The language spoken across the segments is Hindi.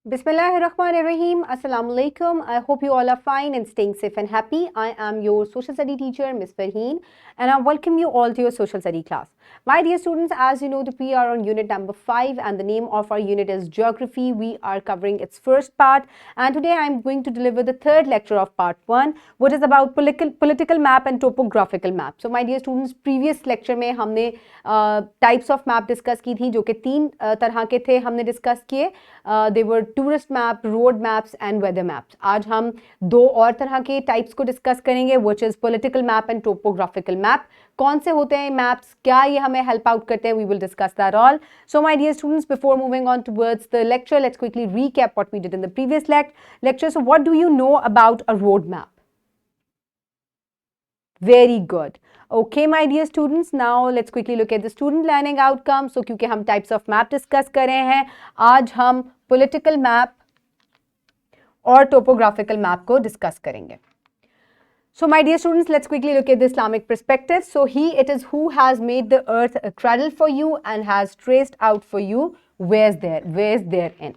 Bismillahirrahmanirrahim. Assalamu alaikum. I hope you all are fine and staying safe and happy. I am your social study teacher, Ms. Farheen, and I welcome you all to your social study class. My dear students, as you know, we are on unit number 5 and the name of our unit is Geography. We are covering its first part, and today I am going to deliver the third lecture of part 1, which is about political map and topographical map. So my dear students, previous lecture में हमने types of map discuss की थी, जो कि 3 तरह के थे हमने discuss किए. They were tourist map, road maps and weather maps. आज हम 2 और तरह के types को discuss करेंगे, which is political map and topographical map. कौन से होते हैं maps, क्या ये हमें help out करते हैं, we will discuss that all. So my dear students, before moving on towards the lecture, let's quickly recap what we did in the previous lecture. So what do you know about a road map? Very good. Okay, my dear students, now let's quickly look at the student learning outcomes. So क्योंकि हम types of map discuss कर रहे हैं, आज हम political map और topographical map को discuss करेंगे. So my dear students, let's quickly look at the Islamic perspective. So it is who has made the earth a cradle for you and has traced out for you where's therein.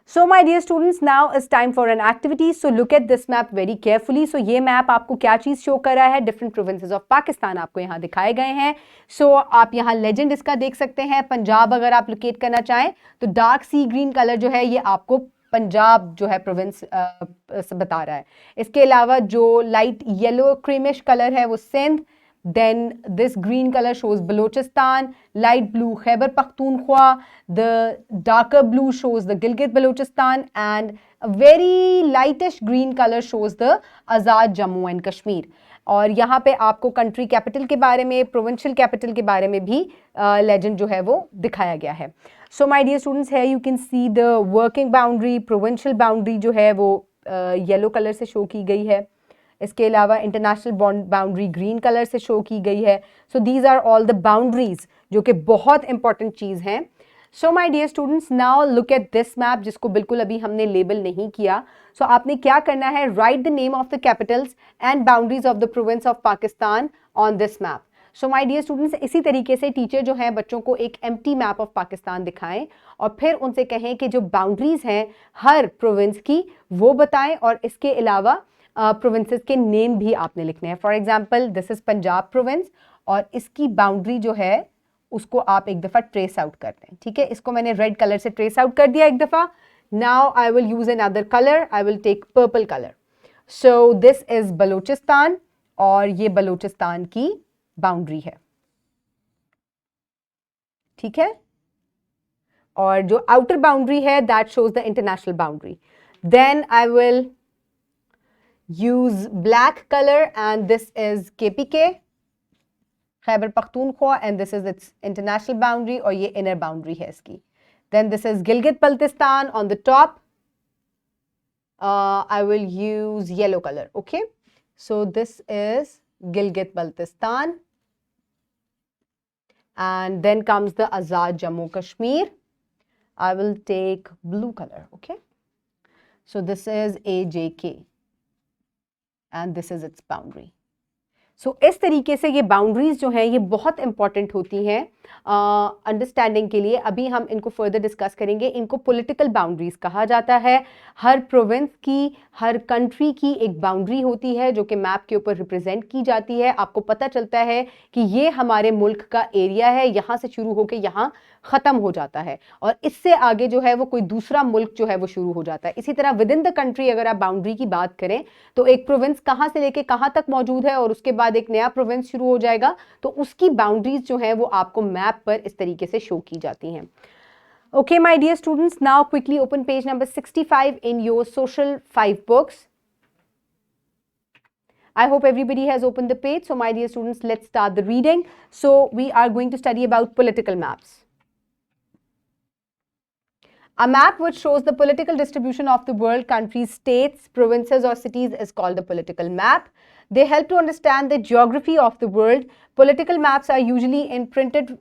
So my dear students, now is time for an activity. So look at this map very carefully. So ये map आपको क्या चीज़ show कर रहा है? Different provinces of Pakistan आपको यहाँ दिखाए गए हैं. So आप यहाँ legend इसका देख सकते हैं. पंजाब अगर आप locate करना चाहें तो dark sea green color जो है ये आपको पंजाब जो है प्रोविंस बता रहा है. इसके अलावा जो लाइट येलो क्रीमिश कलर है वो Sindh, then this green color shows Balochistan, light blue Khyber Pakhtunkhwa, the darker blue shows the Gilgit Balochistan, and a very lightish green color shows the Azad Jammu and Kashmir. और यहाँ पे आपको कंट्री कैपिटल के बारे में, प्रोविंशियल कैपिटल के बारे में भी लेजेंड जो है वो दिखाया गया है. सो माय डियर स्टूडेंट्स, है you can see the working boundary, provincial boundary जो है वो येलो कलर से शो की गई है. इसके अलावा इंटरनेशनल बाउंड्री ग्रीन कलर से शो की गई है. So these are all the boundaries जो कि बहुत इंपॉर्टेंट चीज़ हैं. So my dear students, now look at this map जिसको बिल्कुल अभी हमने लेबल नहीं किया. सो आपने क्या करना है, write the name of the capitals and boundaries of the province of Pakistan on this map. So my dear students, इसी तरीके से टीचर जो है बच्चों को एक एम्प्टी मैप ऑफ पाकिस्तान दिखाएं और फिर उनसे कहें कि जो बाउंड्रीज हैं हर प्रोविंस की वो बताएं और इसके अलावा प्रोविंसेस के नेम भी आपने लिखने हैं. For example, this is Punjab province और इसकी बाउंड्री जो है उसको आप एक दफ़ा ट्रेस आउट कर दें. ठीक है, इसको मैंने रेड कलर से ट्रेस आउट कर दिया एक दफ़ा. Now I will use another colour, I will take purple colour. So this is Balochistan और ये बलूचिस्तान की बाउंड्री है. ठीक है, और जो आउटर बाउंड्री है that shows the international boundary. Then I will use black color and this is KPK, Khyber Pakhtunkhwa, and this is its international boundary और ये inner boundary है इसकी. Then this is Gilgit Baltistan on the top. I will use yellow color. Okay, so this is Gilgit Baltistan, and then comes the Azad Jammu Kashmir. I will take blue color. Okay, so this is AJK. And this is its boundary. So इस तरीके से ये बाउंड्रीज जो हैं ये बहुत इंपॉर्टेंट होती हैं अंडरस्टैंडिंग के लिए. अभी हम इनको फर्दर डिस्कस करेंगे. इनको पॉलिटिकल बाउंड्रीज कहा जाता है. हर प्रोविंस की, हर कंट्री की एक बाउंड्री होती है जो कि मैप के ऊपर रिप्रेजेंट की जाती है. आपको पता चलता है कि ये हमारे मुल्क का एरिया है, यहाँ से शुरू होकर यहाँ ख़त्म हो जाता है और इससे आगे जो है वो कोई दूसरा मुल्क जो है वो शुरू हो जाता है. इसी तरह विद इन द कंट्री अगर आप बाउंड्री की बात करें तो एक प्रोविंस कहाँ से लेके कहाँ तक मौजूद है और उसके बाद एक नया प्रोविंस शुरू हो जाएगा तो उसकी बाउंड्रीज जो है वो आपको मैप पर इस तरीके से शो की जाती हैं. Okay, my dear students, now quickly open page number 65 in your social 5 books. I hope everybody has opened the page. So my dear students, let's start the reading. So we are going to study about political maps. A map which shows the political distribution of the world, countries, states, provinces or cities is called a political map. They help to understand the geography of the world. Political maps are usually in printed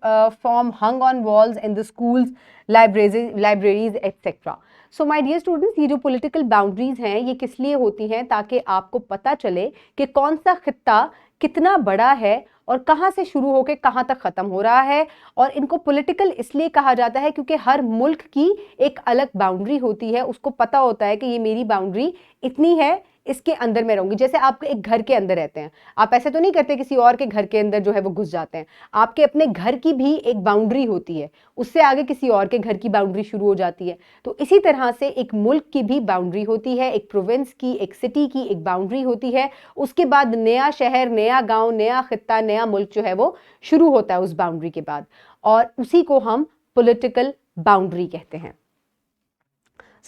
form, hung on walls in the schools, libraries, etc. So my dear students, ये जो political boundaries हैं ये किस लिए होती हैं, ताकि आपको पता चले कि कौन सा खित्ता कितना बड़ा है और कहाँ से शुरू होकर कहाँ तक खत्म हो रहा है। और इनको पॉलिटिकल इसलिए कहा जाता है क्योंकि हर मुल्क की एक अलग बाउंड्री होती है, उसको पता होता है कि ये मेरी बाउंड्री इतनी है, इसके अंदर में रहूंगी। जैसे आप एक घर के अंदर रहते हैं, आप ऐसे तो नहीं करते किसी और के घर के अंदर जो है वो घुस जाते हैं। आपके अपने घर की भी एक बाउंड्री होती है, उससे आगे किसी और के घर की बाउंड्री शुरू हो जाती है। तो इसी तरह से एक मुल्क की भी बाउंड्री होती है, एक प्रोविंस की, एक सिटी की एक बाउंड्री होती है। उसके बाद नया शहर, नया गांव, नया खित्ता, नया मुल्क जो है वो शुरू होता है उस बाउंड्री के बाद, और उसी को हम पॉलिटिकल बाउंड्री कहते हैं।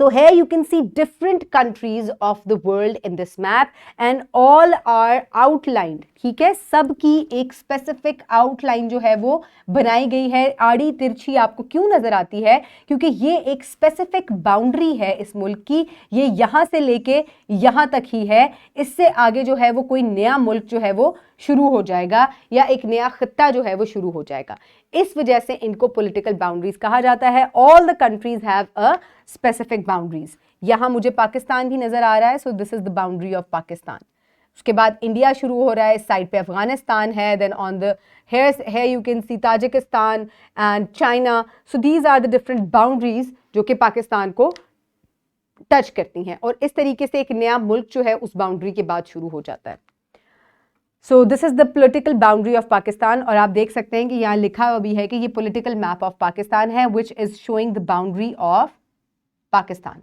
So here you can see different countries of the world in this map and all are outlined. ठीक है, सबकी एक स्पेसिफिक आउटलाइन जो है वो बनाई गई है। आड़ी तिरछी आपको क्यों नजर आती है? क्योंकि ये एक स्पेसिफिक बाउंड्री है इस मुल्क की, ये यहां से लेके यहां तक ही है। इससे आगे जो है वो कोई नया मुल्क जो है वो शुरू हो जाएगा या एक नया खित्ता जो है वो शुरू हो जाएगा। इस वजह से इनको पॉलिटिकल बाउंड्रीज कहा जाता है। All the countries have a specific boundaries. यहां मुझे पाकिस्तान भी नजर आ रहा है, सो this is the boundary of Pakistan. उसके बाद इंडिया शुरू हो रहा है, इस साइड पे अफगानिस्तान है, then on the here you can see Tajikistan and China. So these are the different boundaries जो कि पाकिस्तान को टच करती हैं, और इस तरीके से एक नया मुल्क जो है उस बाउंड्री के बाद शुरू हो जाता है। सो this is the political boundary of Pakistan, और आप देख सकते हैं कि यहाँ लिखा हुआ भी है कि ये पोलिटिकल मैप ऑफ पाकिस्तान है, which is showing the boundary of Pakistan.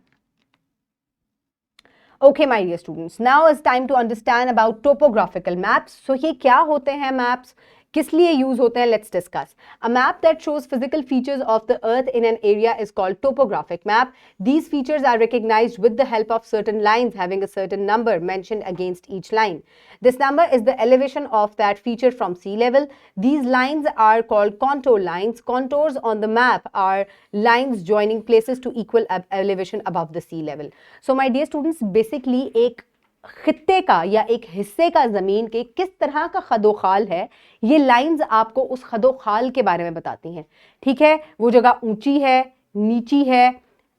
Okay, my dear students, now is time to understand about topographical maps. So ये क्या होते हैं maps? किस लिए यूज होते हैं? Let's discuss. A map that shows physical features of the earth in an area is called topographic map. These features are recognized with the help of certain lines having a certain number mentioned against each line. This number is the elevation of that feature from sea level. These lines are called contour lines. Contours on the map are lines joining places to equal elevation above the sea level. So my dear students, basically एक खित्ते का या एक हिस्से का जमीन के किस तरह का खदोखाल है, ये लाइंस आपको उस खदोखाल के बारे में बताती हैं। ठीक है, वो जगह ऊंची है, नीची है,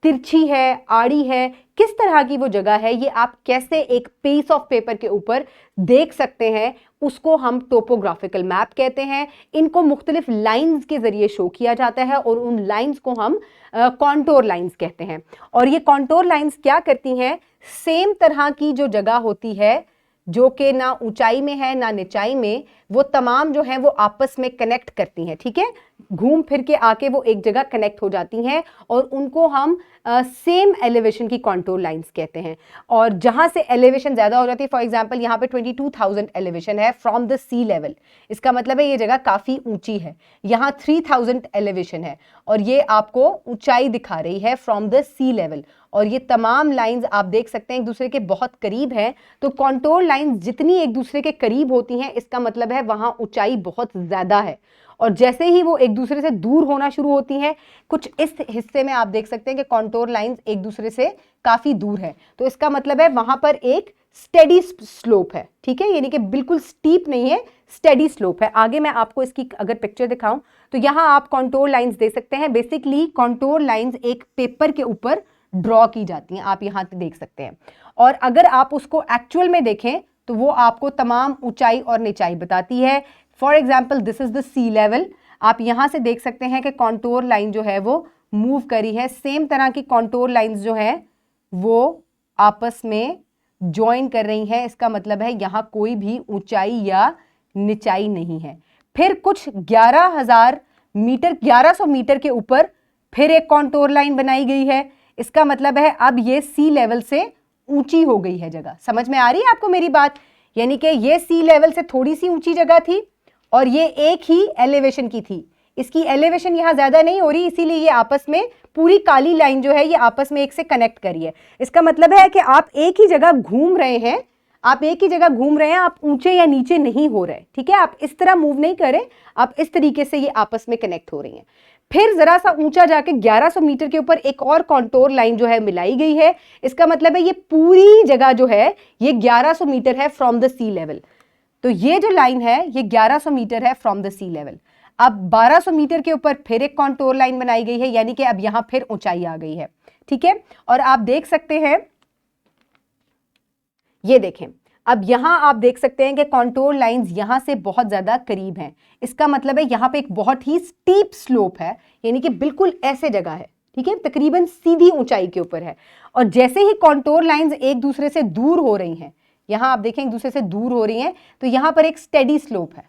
तिरछी है, आड़ी है, किस तरह की वो जगह है, ये आप कैसे एक पीस ऑफ पेपर के ऊपर देख सकते हैं, उसको हम टोपोग्राफिकल मैप कहते हैं। इनको मुख्तलिफ लाइंस के जरिए शो किया जाता है और उन लाइंस को हम कॉन्टोर लाइंस कहते हैं। और ये कॉन्टोर लाइंस क्या करती हैं? सेम तरह की जो जगह होती है जो कि ना ऊंचाई में है ना निचाई में, वो तमाम जो है वो आपस में कनेक्ट करती हैं। ठीक है, घूम फिर के आके वो एक जगह कनेक्ट हो जाती हैं और उनको हम सेम एलिवेशन की कॉन्टोर लाइंस कहते हैं। और जहां से एलिवेशन ज्यादा हो जाती है, फॉर एग्जांपल यहाँ पे 22,000 एलिवेशन है फ्रॉम द सी लेवल, इसका मतलब है ये जगह काफी ऊंची है। यहाँ 3,000 एलिवेशन है और ये आपको ऊंचाई दिखा रही है फ्रॉम द सी लेवल। और ये तमाम लाइंस आप देख सकते हैं एक दूसरे के बहुत करीब हैं। तो कॉन्टोर लाइंस जितनी एक दूसरे के करीब होती हैं, इसका मतलब है वहां ऊंचाई बहुत ज्यादा है। और जैसे ही वो एक दूसरे से दूर होना शुरू होती हैं, कुछ इस हिस्से में आप देख सकते हैं कि कॉन्टोर लाइंस एक दूसरे से काफी दूर है, तो इसका मतलब है वहां पर एक स्टेडी स्लोप है। ठीक है, यानी कि बिल्कुल स्टीप नहीं है, स्टेडी स्लोप है। आगे मैं आपको इसकी अगर पिक्चर दिखाऊं तो यहां आप कॉन्टोर लाइंस देख सकते हैं। बेसिकली कॉन्टोर लाइंस एक पेपर के ऊपर ड्रॉ की जाती हैं, आप यहां पे देख सकते हैं। और अगर आप उसको एक्चुअल में देखें तो वो आपको तमाम ऊंचाई और निचाई बताती है। For example this is the sea level, आप यहां से देख सकते हैं कि कॉन्टोर लाइन जो है वो मूव करी है। सेम तरह की कॉन्टोर लाइंस जो है वो आपस में ज्वाइन कर रही हैं, इसका मतलब है यहां कोई भी ऊंचाई या निचाई नहीं है। फिर कुछ 11,000 मीटर 1100 मीटर के ऊपर फिर एक कॉन्टोर लाइन बनाई गई है, इसका मतलब है अब ये सी लेवल से ऊंची हो गई है जगह। समझ में आ रही है आपको मेरी बात? यानी कि ये सी लेवल से थोड़ी सी ऊंची जगह थी और ये एक ही एलिवेशन की थी, इसकी एलिवेशन यहां ज्यादा नहीं हो रही, इसीलिए ये आपस में पूरी काली लाइन जो है ये आपस में एक से कनेक्ट करी है। इसका मतलब है कि आप एक ही जगह घूम रहे हैं, आप एक ही जगह घूम रहे हैं, आप ऊंचे या नीचे नहीं हो रहे। ठीक है, आप इस तरह मूव नहीं करें, आप इस तरीके से ये आपस में कनेक्ट हो रही हैं। फिर जरा सा ऊंचा जाके 1100 मीटर के ऊपर एक और कॉन्टोर लाइन जो है मिलाई गई है, इसका मतलब है ये पूरी जगह जो है ये 1100 मीटर है फ्रॉम द सी लेवल। तो ये जो लाइन है ये 1100 मीटर है फ्रॉम द सी लेवल। अब 1200 मीटर के ऊपर फिर एक कॉन्टोर लाइन बनाई गई है, यानी कि अब यहां फिर ऊंचाई आ गई है। ठीक है, और आप देख सकते हैं, ये देखें अब यहाँ आप देख सकते हैं कि कॉन्टोर लाइंस यहाँ से बहुत ज़्यादा करीब हैं। इसका मतलब है यहाँ पे एक बहुत ही स्टीप स्लोप है, यानी कि बिल्कुल ऐसे जगह है, ठीक है, तकरीबन सीधी ऊंचाई के ऊपर है। और जैसे ही कॉन्टोर लाइंस एक दूसरे से दूर हो रही हैं, यहाँ आप देखें एक दूसरे से दूर हो रही हैं, तो यहाँ पर एक स्टेडी स्लोप है,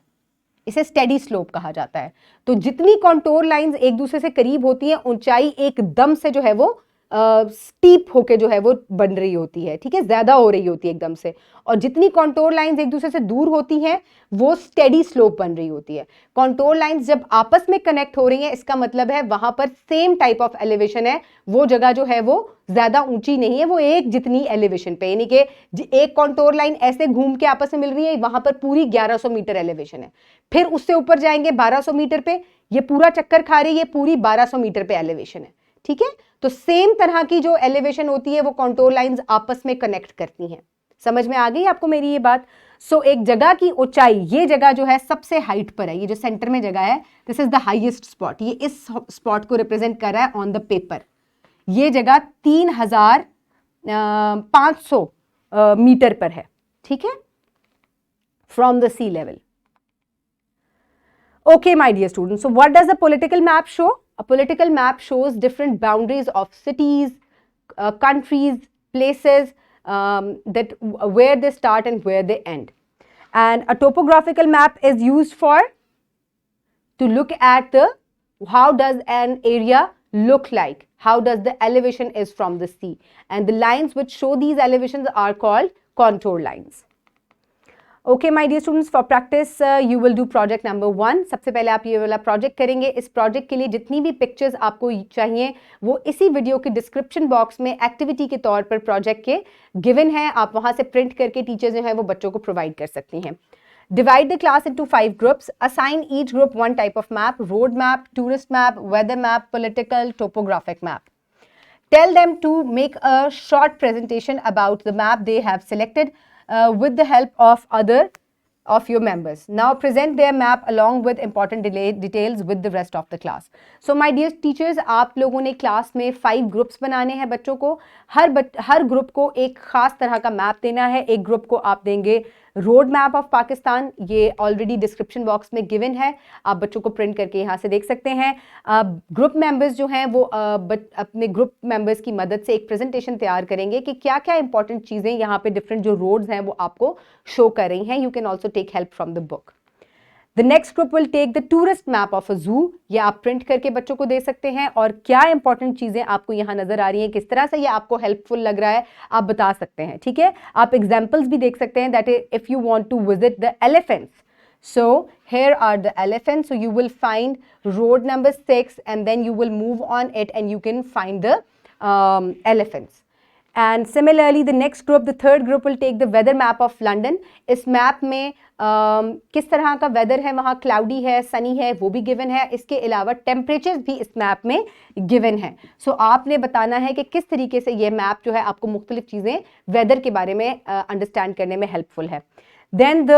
इसे स्टेडी स्लोप कहा जाता है। तो जितनी कॉन्टोर लाइंस एक दूसरे से करीब होती हैं, ऊंचाई एकदम से जो है वो स्टीप होके जो है वो बन रही होती है, ठीक है, ज्यादा हो रही होती है एकदम से। और जितनी कॉन्टोर लाइंस एक दूसरे से दूर होती हैं वो स्टेडी स्लोप बन रही होती है। कॉन्टोर लाइंस जब आपस में कनेक्ट हो रही हैं, इसका मतलब है वहां पर सेम टाइप ऑफ एलिवेशन है, वो जगह जो है वो ज्यादा ऊंची नहीं है, वो एक जितनी एलिवेशन पे, यानी कि एक कॉन्टोर लाइन ऐसे घूम के आपस में मिल रही है, वहां पर पूरी 1100 मीटर एलिवेशन है। फिर उससे ऊपर जाएंगे 1200 मीटर पे, ये पूरा चक्कर खा रही है, पूरी 1200 मीटर पे एलिवेशन है, ठीक है। तो सेम तरह की जो एलिवेशन होती है वो कॉन्टोर लाइंस आपस में कनेक्ट करती हैं। समझ में आ गई आपको मेरी ये बात? सो एक जगह की ऊंचाई, ये जगह जो है सबसे हाइट पर है, ये जो सेंटर में जगह है, this is the highest spot, ये इस स्पॉट को रिप्रेजेंट कर रहा है ऑन द पेपर। ये जगह 3500 मीटर पर है, ठीक है, from the sea level. Okay, my dear students, so what does a political map show? A political map shows different boundaries of cities, countries, places, that where they start and where they end. And a topographical map is used for to look at the how does an area look like, how does the elevation is from the sea, and the lines which show these elevations are called contour lines. Okay, my dear students, for practice you will do project number 1. सबसे पहले आप ये वाला प्रोजेक्ट करेंगे। इस प्रोजेक्ट के लिए जितनी भी पिक्चर्स आपको चाहिए वो इसी वीडियो के डिस्क्रिप्शन बॉक्स में एक्टिविटी के तौर पर प्रोजेक्ट के गिवन है, आप वहां से प्रिंट करके टीचर्स जो है वो बच्चों को प्रोवाइड कर सकती हैं। Divide the class into 5 groups. Assign each group one type of map: road map, tourist map, weather map, political, topographic map. Tell them to make a short presentation about the map they have selected with the help of other of your members. Now present their map along with important details with the rest of the class. So my dear teachers, आप लोगों ने क्लास में 5 ग्रुप्स बनाने हैं बच्चों को। हर ग्रुप को एक खास तरह का मैप देना है। एक ग्रुप को आप देंगे रोड मैप ऑफ पाकिस्तान, ये ऑलरेडी डिस्क्रिप्शन बॉक्स में गिवन है, आप बच्चों को प्रिंट करके यहाँ से देख सकते हैं। ग्रुप मेंबर्स जो हैं वो अपने ग्रुप मेंबर्स की मदद से एक प्रेजेंटेशन तैयार करेंगे कि क्या क्या इंपॉर्टेंट चीज़ें यहाँ पे डिफरेंट जो रोड्स हैं वो आपको शो कर रही हैं। You can also take help from the book. The next group will take the tourist map of a zoo. ये आप प्रिंट करके बच्चों को दे सकते हैं, और क्या इंपॉर्टेंट चीज़ें आपको यहाँ नजर आ रही हैं, किस तरह से ये आपको हेल्पफुल लग रहा है, आप बता सकते हैं, ठीक है। आप एग्जाम्पल्स भी देख सकते हैं, that is if you want to visit the elephants, so here are the elephants, so you will find road number 6 and then you will move on it and you can find the elephants. And similarly the next group, the third group, will take the weather map of London. इस मैप में किस तरह का वेदर है, वहाँ क्लाउडी है, सनी है, वो भी गिवन है। इसके अलावा टेम्परेचर्स भी इस मैप में गिवन है। सो आपने बताना है कि किस तरीके से ये मैप जो है आपको मुख्तलिफ चीज़ें वेदर के बारे में अंडरस्टैंड करने में हेल्पफुल है। Then the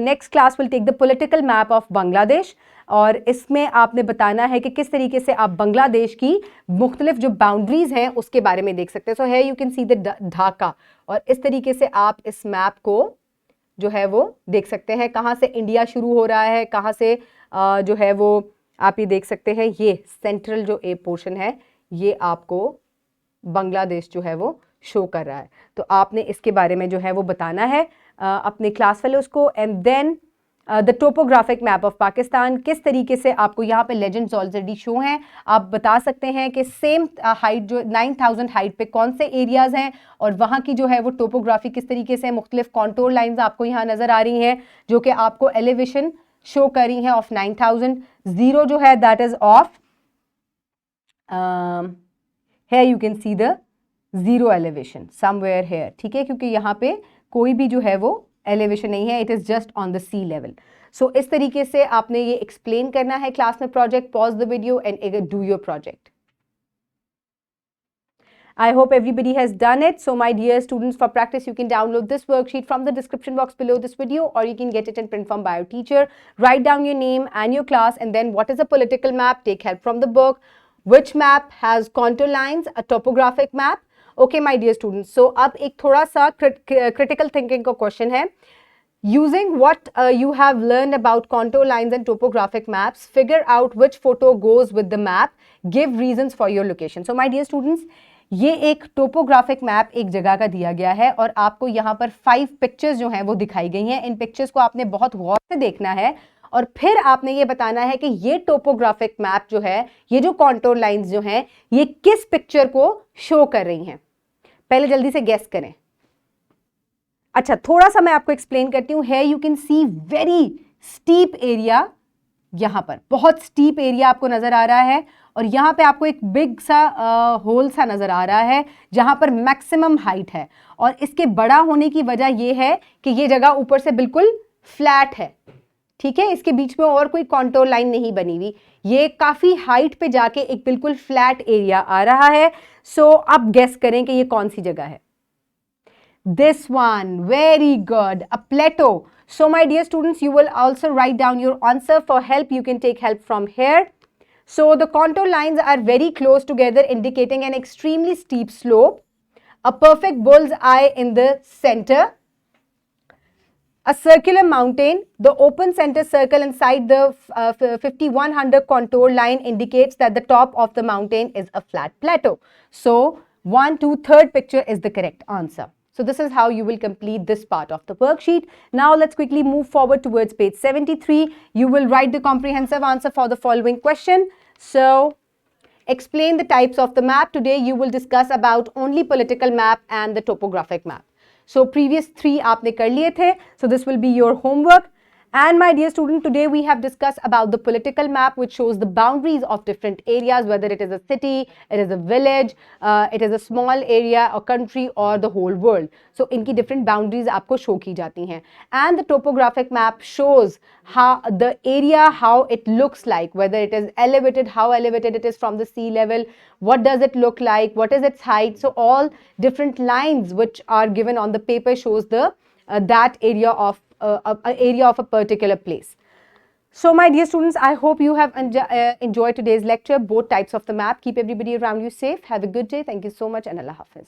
next class will take the political map of Bangladesh, और इसमें आपने बताना है कि किस तरीके से आप बांग्लादेश की मुख्तलिफ जो बाउंड्रीज हैं उसके बारे में देख सकते हैं। सो है you can see the Dhaka, और इस तरीके से आप इस मैप को जो है वो देख सकते हैं, कहाँ से इंडिया शुरू हो रहा है, कहाँ से जो है वो आप ये देख सकते हैं। ये सेंट्रल जो ए पोर्शन है ये आपको बांग्लादेश जो है वो शो कर रहा है, तो आपने इसके बारे में जो है वो बताना है अपने क्लास फेलोज को। And then the topographic map of Pakistan, किस तरीके से आपको यहाँ पे लेजेंड्स ऑलरेडी शो हैं, आप बता सकते हैं कि सेम हाइट जो 9000 हाइट पे कौन से एरियाज हैं और वहाँ की जो है वो टोपोग्राफी किस तरीके से, मुख्तलिफ कॉन्टोर लाइंस आपको यहाँ नज़र आ रही हैं जो कि आपको एलिवेशन शो कर रही हैं ऑफ 9000। जीरो जो है दैट इज ऑफ है, you can see the zero elevation somewhere here, ठीक है, क्योंकि यहाँ पे कोई भी जो है वो एलिवेशन नहीं है, it is just on the sea level. So इस तरीके से आपने ये एक्सप्लेन करना है क्लास में project. Pause the video and do your project. I hope everybody has done it. So my dear students, for practice you can download this worksheet from the description box below this video, or you can get it in print form by your teacher. Write down your name and your class, and then what is a political map, take help from the book. Which map has contour lines, a topographic map, okay my dear students, so अब एक थोड़ा सा क्रिटिकल थिंकिंग का क्वेश्चन है. Using what you have learned about contour lines and topographic maps, figure out which photo goes with the map. Give reasons for your location. So my dear students, ये एक टोपोग्राफिक मैप एक जगह का दिया गया है और आपको यहाँ पर 5 पिक्चर्स जो हैं वो दिखाई गई हैं. इन पिक्चर्स को आपने बहुत गौर से देखना है और फिर आपने ये बताना है कि ये टोपोग्राफिक मैप जो है, ये जो कॉन्टोर लाइंस जो हैं, ये किस पिक्चर को शो कर रही हैं. पहले जल्दी से गेस करें. अच्छा, थोड़ा सा मैं आपको एक्सप्लेन करती हूं. है you can C very steep area. यहां पर बहुत स्टीप एरिया आपको नजर आ रहा है और यहां पे आपको एक बिग सा होल सा नजर आ रहा है जहां पर मैक्सिमम हाइट है. और इसके बड़ा होने की वजह यह है कि ये जगह ऊपर से बिल्कुल फ्लैट है. ठीक है, इसके बीच में और कोई कॉन्टोर लाइन नहीं बनी हुई. ये काफी हाइट पे जाके एक बिल्कुल फ्लैट एरिया आ रहा है. सो अब गेस करें कि ये कौन सी जगह है. This one, very good, a plateau. So my dear students, you will also write down your answer. For help, you can take help from here. So the contour lines are very close together, indicating an extremely steep slope. A perfect bull's eye in the center. A circular mountain. The open center circle inside the 5100 contour line indicates that the top of the mountain is a flat plateau. So 1, 2, third picture is the correct answer. So this is how you will complete this part of the worksheet. Now let's quickly move forward towards page 73. You will write the comprehensive answer for the following question. So explain the types of the map. Today you will discuss about only political map and the topographic map. So previous 3 आपने कर लिए थे. So this will be your homework. And my dear student, today we have discussed about the political map which shows the boundaries of different areas, whether it is a city, it is a village, it is a small area, a country or the whole world. So इनकी different boundaries आपको show की जाती हैं. And the topographic map shows how the area, how it looks like, whether it is elevated, how elevated it is from the sea level, what does it look like, what is its height. So all different lines which are given on the paper shows the that area of a particular place. So my dear students, I hope you have enjoyed today's lecture, both types of the map. Keep everybody around you safe. Have a good day. Thank you so much and Allah Hafiz.